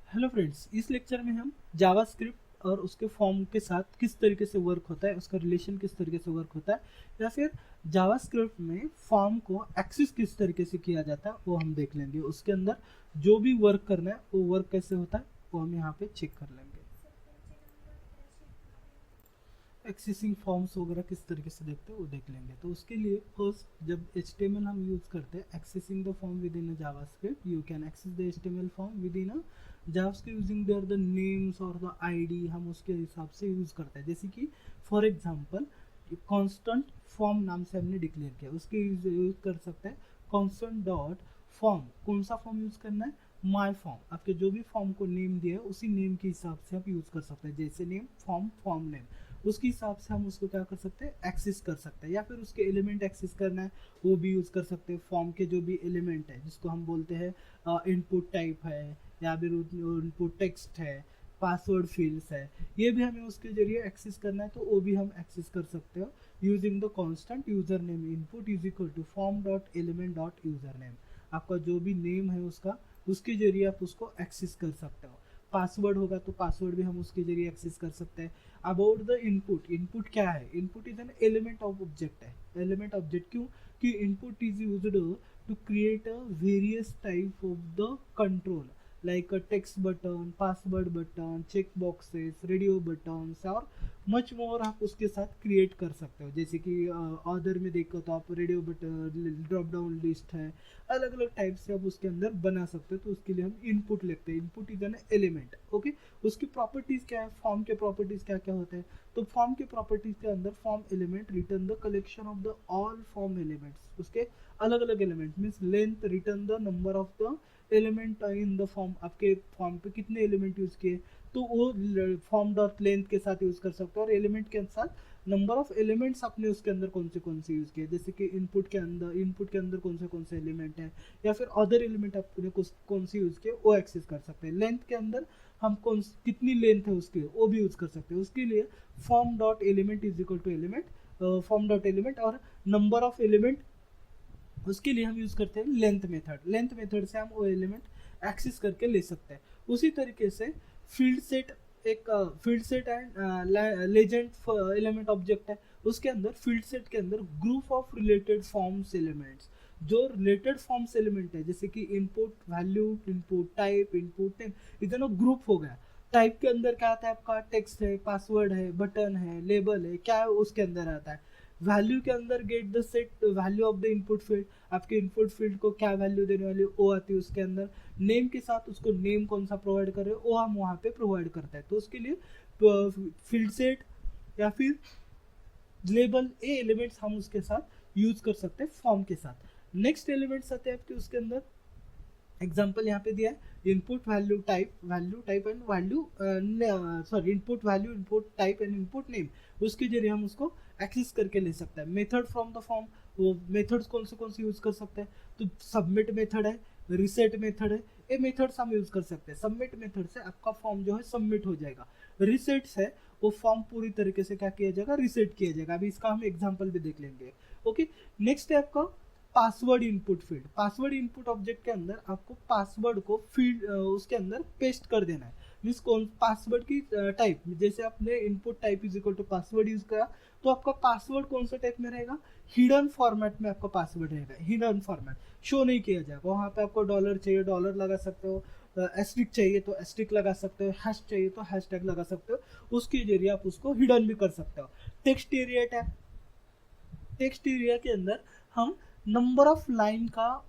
Hello friends, इस lecture में हम जावास्क्रिप्ट और उसके फॉर्म के साथ किस तरीके से वर्क होता है, उसका रिलेशन किस तरीके से वर्क होता है, या फिर जावास्क्रिप्ट में फॉर्म को एक्सेस किस तरीके से किया जाता है वो हम देख लेंगे। उसके अंदर जो भी वर्क करना है वो वर्क कैसे होता है वो हम यहाँ पे चेक कर लेंगे। एक्सेसिंग फॉर्म्स वगैरह किस तरीके से देखते हैं वो देख लेंगे। तो उसके लिए फर्स्ट जब HTML हम यूज़ करते हैं, accessing the form within a JavaScript, you can access the HTML form within a JavaScript using their the names और द आईडी, हम उसके हिसाब से यूज़ करते हैं। जैसे कि फॉर एग्जांपल कांस्टेंट फॉर्म नाम से हमने डिक्लेयर किया, उसके यूज कर सकते हैं कांस्टेंट डॉट फॉर्म। कौन सा फॉर्म यूज़ करना है? My form. आपके जो भी फॉर्म को नेम दिया है उसी नेम के हिसाब से आप यूज़ कर सकते हैं। जैसे नेम फॉर्म, फॉर्म नेम, उसके हिसाब से हम उसको क्या कर सकते हैं, एक्सेस कर सकते हैं। या फिर उसके एलिमेंट एक्सेस करना है वो भी यूज़ कर सकते हैं। फॉर्म के जो भी एलिमेंट है जिसको हम बोलते हैं इनपुट टाइप है, या फिर इनपुट टेक्स्ट है, पासवर्ड फील्ड्स है, ये भी हमें उसके जरिए एक्सेस करना है तो वो भी हम एक्सेस कर सकते हो using the constant user name input is equal to form dot element dot user name. आपका जो भी नेम है उसका, उसके जरिए आप उसको एक्सेस कर सकते हो। पासवर्ड होगा तो पासवर्ड भी हम उसके जरिए एक्सेस कर सकते हैं। अबाउट द इनपुट, इनपुट क्या है? Input is an element of object है। एलिमेंट ऑब्जेक्ट क्यों? कि input is used to create a various type of the control, like a text button, password button, check boxes, radio buttons और much more आप उसके साथ create कर सकते हो। जैसे कि अदर में देखो तो आप radio button, drop down list है, अलग अलग टाइप से आप उसके अंदर बना सकते हो। तो उसके लिए हम इनपुट लिखते हैं। Input is an element. Okay, उसकी प्रॉपर्टीज क्या है? फॉर्म के प्रॉपर्टीज क्या क्या होते हैं? तो फॉर्म के प्रॉपर्टीज के अंदर form element return the collection of the all form elements. उसके अलग अलग element means length, return the number of the element in the form. आपके फॉर्म पे कितने एलिमेंट यूज किए तो वो फॉर्म डॉट लेंथ के साथ यूज कर सकते हो, और एलिमेंट के साथ नंबर ऑफ एलिमेंट्स आपने उसके अंदर कौन से यूज किए। जैसे कि इनपुट के अंदर कौन से एलिमेंट है, या फिर अदर एलिमेंट आपने कौन से यूज किए वो एक्सेस कर सकते हैं। लेंथ के अंदर हम कितनी लेंथ है उसकी वो भी यूज कर सकते हैं। उसके लिए form dot element is equal to element, form dot element, और नंबर ऑफ एलिमेंट उसके लिए हम यूज करते हैं लेंथ मेथड। लेंथ मेथड से हम वो एलिमेंट एक्सेस करके ले सकते हैं। उसी तरीके से फील्ड सेट, एक field set and legend element object है। उसके अंदर फील्ड सेट के अंदर group of related forms elements, जो रिलेटेड फॉर्म्स एलिमेंट है जैसे कि input value, input type, input name, ये दोनों ग्रुप हो गया। टाइप के अंदर क्या आता है? आपका टेक्स्ट है, पासवर्ड है, बटन है, लेबल है, क्या है उसके अंदर आता है। वैल्यू के अंदर get the set value of the input field, आपके इनपुट फील्ड को क्या वैल्यू देने वाली वो आती है उसके अंदर। नेम के साथ उसको नेम कौन सा प्रोवाइड कर रहे हो वो हम वहाँ पे प्रोवाइड करते हैं। तो उसके लिए फील्ड सेट या फिर लेबल, ये एलिमेंट्स हम उसके साथ यूज कर सकते हैं फॉर्म के साथ। नेक्स्ट एलिमेंट्स आते हैं आपके उसके अंदर, एग्जाम्पल यहाँ पे दिया है input value type, value type and value, sorry input value, input type and input name. उसके जरिए हम उसको एक्सेस करके ले सकते हैं। मेथड फ्रॉम द फॉर्म, वो मेथड्स कौन से यूज कर सकते हैं? तो सबमिट मेथड है, रिसेट मेथड है, ये मेथड्स हम यूज कर सकते हैं। सबमिट मेथड से आपका फॉर्म जो है सबमिट हो जाएगा। रिसेट्स है, वो फॉर्म पूरी तरीके से क्या किया जाएगा, रिसेट किया जाएगा। अभी इसका हम एग्जाम्पल भी देख लेंगे। ओके, नेक्स्ट है आपका password input field. Password input object के अंदर आपको पासवर्ड को फील्ड उसके अंदर पेस्ट कर देना है। मीन्स कौन पासवर्ड की टाइप, जैसे आपने input type is equal to password use करा तो आपका पासवर्ड कौन सा टाइप में रहेगा? हिडन फॉर्मेट में आपका पासवर्ड रहेगा। हिडन फॉर्मेट शो नहीं किया जाएगा। वहाँ पे आपको डॉलर चाहिए डॉलर लगा सकते हो, एस्ट्रिक चाहिए तो एस्ट्रिक लगा सकते हो, हैश चाहिए तो हैश टैग लगा सकते हो। उसके जरिए आप उसको हिडन भी कर सकते हो। Text area tag, text area के अंदर हम नंबर ऑफ लाइन का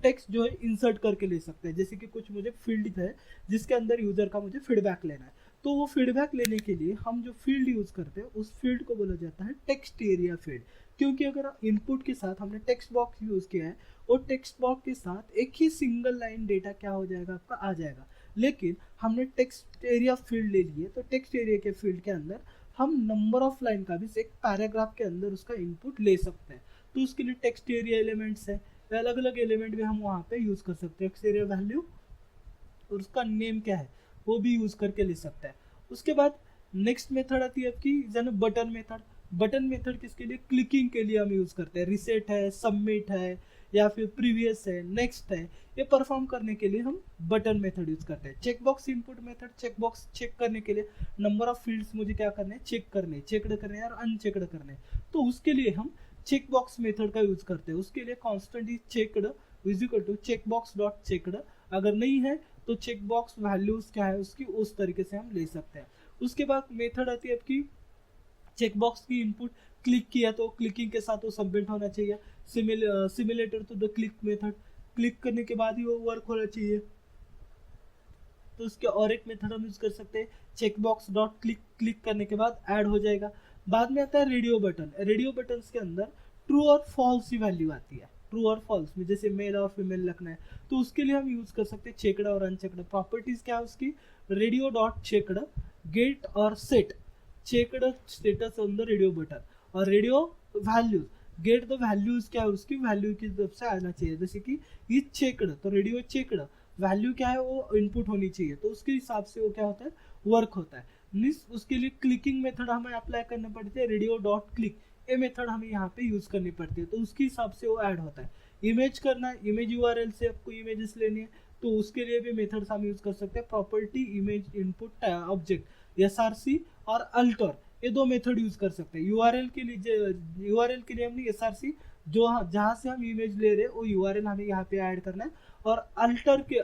टेक्स्ट जो है इंसर्ट करके ले सकते हैं। जैसे कि कुछ मुझे फील्ड है जिसके अंदर यूजर का मुझे फीडबैक लेना है, तो वो फीडबैक लेने के लिए हम जो फील्ड यूज करते हैं उस फील्ड को बोला जाता है टेक्स्ट एरिया फील्ड। क्योंकि अगर इनपुट के साथ हमने टेक्स्ट बॉक्स यूज किया है और टेक्स्ट बॉक्स के साथ एक ही सिंगल लाइन डेटा क्या हो जाएगा, आपका आ जाएगा। लेकिन हमने टेक्स्ट एरिया फील्ड ले लिए तो टेक्स्ट एरिया के फील्ड के अंदर हम नंबर ऑफ लाइन का भी एक पैराग्राफ के अंदर उसका इनपुट ले सकते हैं। तो उसके लिए टेक्स्ट एरिया एलिमेंट्स है, अलग अलग एलिमेंट भी हम वहाँ पे यूज कर सकते हैं। टेक्स्ट एरिया वैल्यू और उसका नेम क्या है वो भी यूज करके ले सकता है। उसके बाद नेक्स्ट मेथड आती है आपकी जन बटन मेथड। बटन मेथड किसके लिए? क्लिकिंग के लिए हम यूज करते हैं। रिसेट है, सबमिट है, या फिर प्रीवियस है, नेक्स्ट है, ये परफॉर्म करने के लिए हम बटन मेथड यूज करते हैं। Checkbox input method, checkbox check करने के लिए नंबर ऑफ फील्ड्स मुझे क्या करने हैं, चेक करने, चेकड करने और अनचेकड करने, तो उसके लिए हम चेकबॉक्स मेथड का यूज करते हैं। उसके लिए constant is checked is equal to checkbox dot checked, अगर नहीं है तो चेकबॉक्स वैल्यूज क्या है उसकी, उस तरीके से हम ले सकते हैं। उसके बाद मेथड आती है आपकी चेकबॉक्स की इनपुट, क्लिक किया तो क्लिकिंग के साथ वो सबमिट होना चाहिए, simulator to the click method, click करने के बाद ही वो वर्क होना चाहिए। तो उसके और एक मेथड हम यूज कर सकते हैं, चेकबॉक्स डॉट क्लिक, क्लिक करने के बाद ऐड हो जाएगा। बाद में आता है रेडियो बटन, रेडियो बटन के अंदर ट्रू और फॉल्स की वैल्यू आती है, ट्रू और फॉल्स में जैसे मेल और फीमेल रखना है तो उसके लिए हम यूज कर सकते हैं चेकड और अनचेकड। प्रॉपर्टीज क्या है उसकी, रेडियो डॉट चेकड गेट और set checked status on the radio button, और radio values get the values क्या है उसकी, वैल्यू की तरफ से आना चाहिए। जैसे कि ये चेकड तो रेडियो चेकड वैल्यू क्या है वो इनपुट होनी चाहिए, तो उसके हिसाब से वो क्या होता है, वर्क होता है। मीन्स उसके लिए क्लिकिंग मेथड हमें अप्लाई करना पड़ती है, रेडियो डॉट क्लिक ये मेथड हमें यहाँ पे यूज करनी पड़ती है, तो उसके हिसाब से वो ऐड होता है। इमेज करना है, इमेज यूआरएल से आपको इमेजेस लेनी है तो उसके लिए भी मेथड्स हम यूज कर सकते हैं, property image input object SRC और अल्टर, ये दो मेथड यूज कर सकते हैं। यूआरएल के लिए हमने एसआरसी जो जहाँ से हम इमेज ले रहे हैं वो यूआरएल हमें यहाँ पे ऐड करना है, और अल्टर के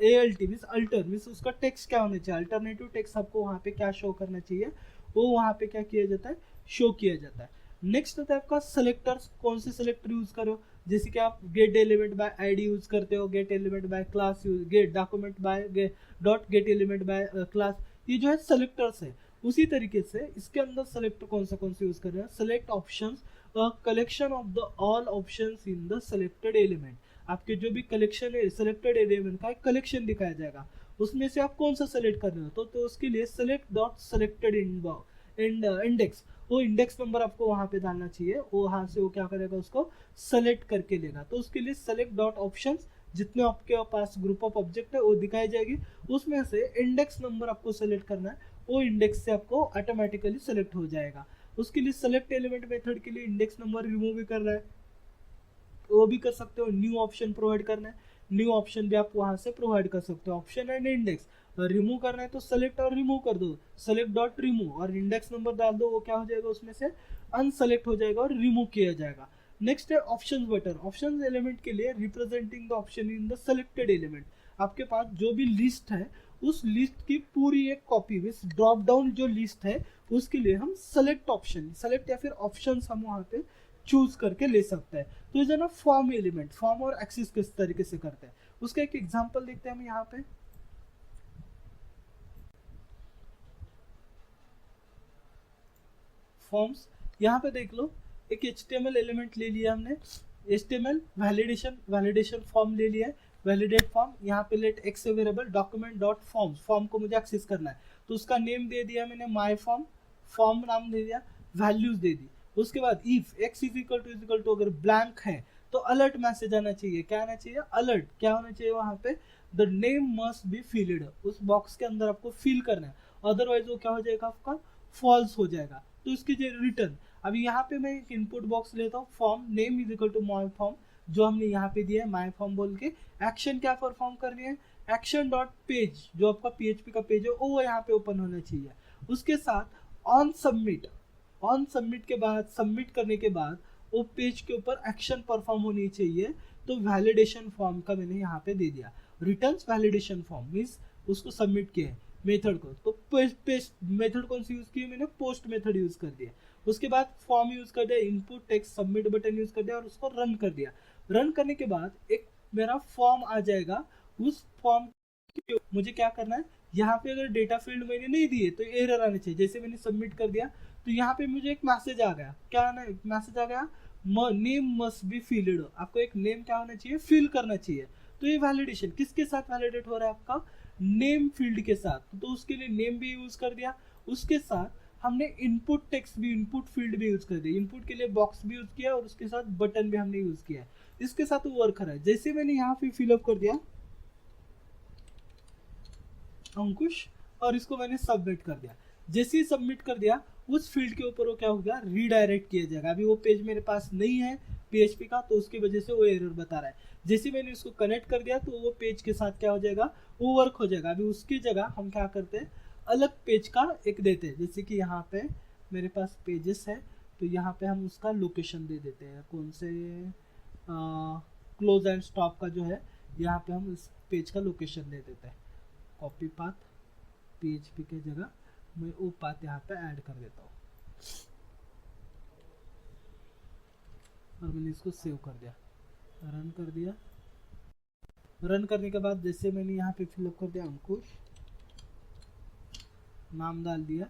एएलटी मीन्स अल्टर मीन्स उसका टेक्स्ट क्या होना चाहिए, अल्टरनेटिव टेक्स्ट आपको वहाँ पे क्या शो करना चाहिए वो वहाँ पे क्या किया जाता है, शो किया जाता है। नेक्स्ट होता है आपका सेलेक्टर्स, कौन से सेलेक्टर यूज करो, जैसे कि आप gate element by ID use करते हो, gate element by class use, gate document bye dot gate element by class, ये जो है सेलेक्टर्स है। उसी तरीके से इसके अंदर सेलेक्टर कौन से यूज कर रहे हैं, select options collection of the all options in the selected element, आपके जो भी कलेक्शन है सेलेक्टेड एलिमेंट का एक कलेक्शन दिखाया जाएगा, उसमें से आप कौन सा सेलेक्ट कर रहे हो, तो उसके लिए सेलेक्ट डॉट सेलेक्टेड इंडेक्स, वो इंडेक्स नंबर आपको वहां पे डालना चाहिए, वो वहां से वो क्या करेगा उसको सेलेक्ट करके लेगा। तो उसके लिए सेलेक्ट डॉट ऑप्शंस, जितने आपके पास ग्रुप ऑफ ऑब्जेक्ट है वो दिखाई जाएगी, उसमें से इंडेक्स नंबर आपको सेलेक्ट करना है, वो इंडेक्स से आपको ऑटोमेटिकली सेलेक्ट हो जाएगा। उसके लिए सेलेक्ट एलिमेंट मेथड के लिए इंडेक्स नंबर रिमूव भी कर रहा है, वो भी कर सकते हो। न्यू ऑप्शन प्रोवाइड करना है, न्यू ऑप्शन भी आप वहां से प्रोवाइड कर सकते हो। ऑप्शन एंड इंडेक्स रिमूव करना है तो सेलेक्ट और रिमूव कर दो, सेलेक्ट डॉट रिमूव और इंडेक्स नंबर डाल दो, वो क्या हो जाएगा उसमें से अनसेलेक्ट हो जाएगा और रिमूव किया जाएगा। नेक्स्ट है ऑप्शन बटन, ऑप्शन एलिमेंट के लिए representing the option in the selected element, आपके पास जो भी लिस्ट है उस लिस्ट की पूरी एक कॉपी विथ ड्रॉप डाउन जो लिस्ट है उसके लिए हम सेलेक्ट ऑप्शन, सेलेक्ट या फिर ऑप्शंस हम वहां पे चूज करके ले सकते हैं। तो ये ना फॉर्म एलिमेंट, फॉर्म और एक्सेस किस तरीके से करते हैं उसका एक एग्जांपल देखते हैं हम यहाँ पे। फॉर्म्स यहाँ पे देख लो, एक HTML एलिमेंट ले लिया हमने, HTML वैलिडेशन फॉर्म ले लिया है, वैलिडेट फॉर्म, यहाँ पे let x variable document dot forms, form को मुझे एक्सेस करना है तो उसका नेम दे दिया मैंने माय फॉर्म, फॉर्म नाम दे दिया, वैल्यूज दे दी। उसके बाद if x is equal to अगर ब्लैंक है तो अलर्ट मैसेज आना चाहिए, क्या आना चाहिए, अलर्ट, क्या होना चाहिए वहां पे, the name must be filled, उस बॉक्स के अंदर आपको फिल करना है, अदरवाइज वो क्या हो जाएगा आपका फॉल्स हो जाएगा। तो इसकी जो रिटर्न, अभी यहाँ पे मैं एक इनपुट बॉक्स लेता हूँ, form name is equal to my form जो हमने यहाँ पे दिया है माय फॉर्म बोल के, एक्शन क्या परफॉर्म करनी है, एक्शन डॉट पेज जो आपका PHP का पेज है वो यहाँ पे ओपन होना चाहिए। उसके साथ ऑन सबमिट के बाद, सबमिट करने के बाद वो पेज के ऊपर एक्शन परफॉर्म होनी चाहिए, तो वैलिडेशन फॉर्म का मैंने यहाँ पे दे दिया, रिटर्न्स वैलिडेशन फॉर्म मीन्स उसको सबमिट किया है मेथड को, तो पेस्ट मेथड कौन सी यूज की है मैंने, पोस्ट मेथड यूज कर दिया। उसके बाद फॉर्म यूज कर दिया, input text submit button use कर दिया और उसको रन कर दिया। रन करने के बाद एक मेरा फॉर्म आ जाएगा, उस फॉर्म मुझे क्या करना है, यहाँ पे अगर डेटा फील्ड मैंने नहीं दिए तो एरर आने चाहिए, जैसे मैंने सबमिट कर दिया तो यहाँ पे मुझे एक मैसेज आ गया, क्या आना, मैसेज आ गया नेम मस्ट बी फिल्ड, आपको एक नेम क्या होना चाहिए, फिल करना चाहिए। तो ये वैलिडेशन किसके साथ वैलिडेट हो रहा है आपका, नेम फील्ड के साथ, तो उसके लिए नेम भी यूज कर दिया। उसके साथ हमने इनपुट टेक्स्ट भी, इनपुट फील्ड भी यूज कर दिया, इनपुट के लिए बॉक्स भी यूज किया और उसके साथ बटन भी हमने यूज किया है, इसके साथ वो वर्क कर रहा है। जैसे मैंने यहाँ पे फिलअप कर दिया अंकुश और इसको मैंने सबमिट कर दिया, जैसे ही सबमिट कर दिया उस फील्ड के ऊपर वो क्या हो गया, रीडायरेक्ट किया जाएगा। अभी वो पेज मेरे पास नहीं है पीएचपी का, तो उसकी वजह से वो एरर बता रहा है। जैसे मैंने इसको कनेक्ट कर दिया तो वो पेज के साथ क्या हो जाएगा, वो वर्क हो जाएगा। अभी उसकी जगह हम क्या करते हैं, अलग पेज का एक देते हैं। जैसे कि यहाँ पे मेरे पास पेजेस है, तो यहाँ पे हम उसका लोकेशन दे देते हैं, कौन से क्लोज एंड स्टॉप का जो है, यहाँ पे हम इस पेज का लोकेशन दे देते हैं। कॉपी पाथ, पीएचपी के जगह मैं वो पाथ यहाँ पे ऐड कर देता हूँ और मैंने इसको सेव कर दिया, रन कर दिया। रन करने के बाद जैसे मैंने यहाँ पे फिलअप कर दिया अंकुश, नाम डाल दिया,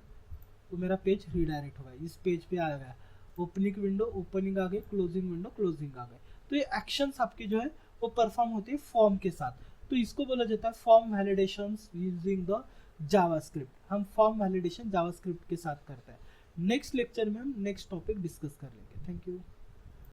तो मेरा पेज रीडायरेक्ट होगा, इस पेज पे आ गया। ओपनिंग विंडो ओपनिंग आ गई, क्लोजिंग विंडो क्लोजिंग आ गई। तो ये एक्शंस आपकी जो है वो परफॉर्म होती है फॉर्म के साथ। तो इसको बोला जाता है form validation using the JavaScript. हम फॉर्म वैलिडेशन जावास्क्रिप्ट के साथ करते हैं। नेक्स्ट लेक्चर में हम नेक्स्ट टॉपिक डिस्कस कर लेंगे। Thank you.